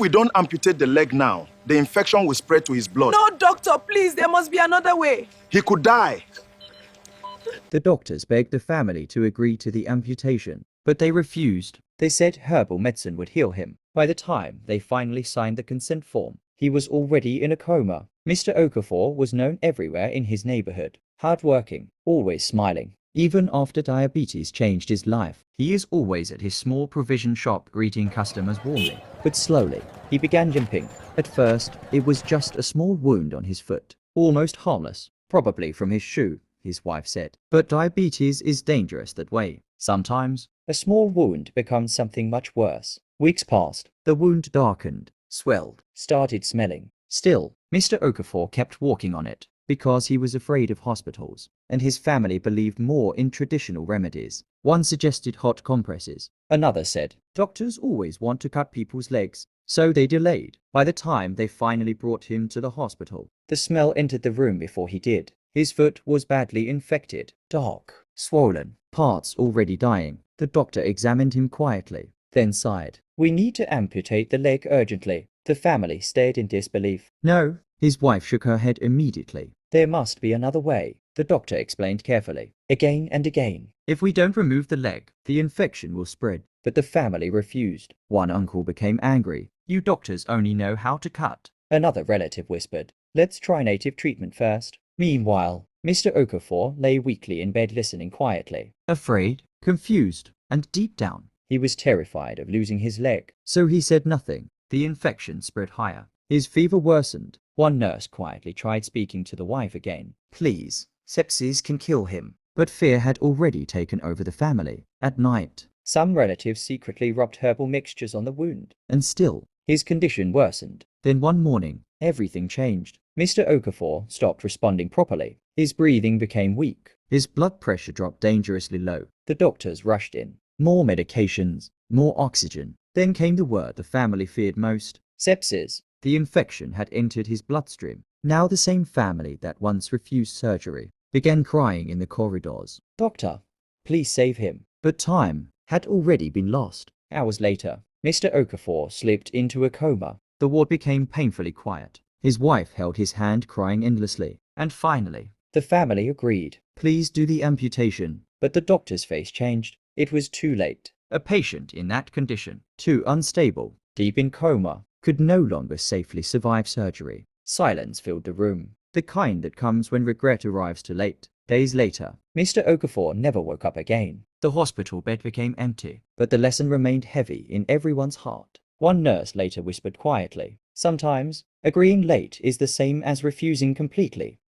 we don't amputate the leg now, the infection will spread to his blood. No, doctor, please, there must be another way. He could die. The doctors begged the family to agree to the amputation, but they refused. They said herbal medicine would heal him. By the time they finally signed the consent form, he was already in a coma. Mr. Okafor was known everywhere in his neighborhood. Hardworking, always smiling. Even after diabetes changed his life, he is always at his small provision shop greeting customers warmly. But slowly, he began limping. At first, it was just a small wound on his foot, almost harmless, probably from his shoe, his wife said. But diabetes is dangerous that way. Sometimes, a small wound becomes something much worse. Weeks passed. The wound darkened, swelled, started smelling. Still, Mr. Okafor kept walking on it, because he was afraid of hospitals, and his family believed more in traditional remedies. One suggested hot compresses. Another said, doctors always want to cut people's legs, so they delayed. By the time they finally brought him to the hospital, the smell entered the room before he did. His foot was badly infected, dark, swollen, parts already dying. The doctor examined him quietly, then sighed. We need to amputate the leg urgently. The family stared in disbelief. No, his wife shook her head immediately. There must be another way, the doctor explained carefully, again and again. If we don't remove the leg, the infection will spread. But the family refused. One uncle became angry. You doctors only know how to cut. Another relative whispered, let's try native treatment first. Meanwhile, Mr. Okafor lay weakly in bed listening quietly. Afraid, confused, and deep down, he was terrified of losing his leg. So he said nothing. The infection spread higher. His fever worsened. One nurse quietly tried speaking to the wife again. Please, sepsis can kill him. But fear had already taken over the family. At night, some relatives secretly rubbed herbal mixtures on the wound. And still, his condition worsened. Then one morning, everything changed. Mr. Okafor stopped responding properly. His breathing became weak. His blood pressure dropped dangerously low. The doctors rushed in. More medications, more oxygen. Then came the word the family feared most. Sepsis. The infection had entered his bloodstream. Now the same family that once refused surgery began crying in the corridors. Doctor, please save him. But time had already been lost. Hours later, Mr. Okafor slipped into a coma. The ward became painfully quiet. His wife held his hand crying endlessly. And finally, the family agreed. Please do the amputation. But the doctor's face changed. It was too late. A patient in that condition, too unstable, deep in coma, could no longer safely survive surgery. Silence filled the room, the kind that comes when regret arrives too late. Days later, Mr. Okafor never woke up again. The hospital bed became empty, but the lesson remained heavy in everyone's heart. One nurse later whispered quietly, sometimes, agreeing late is the same as refusing completely.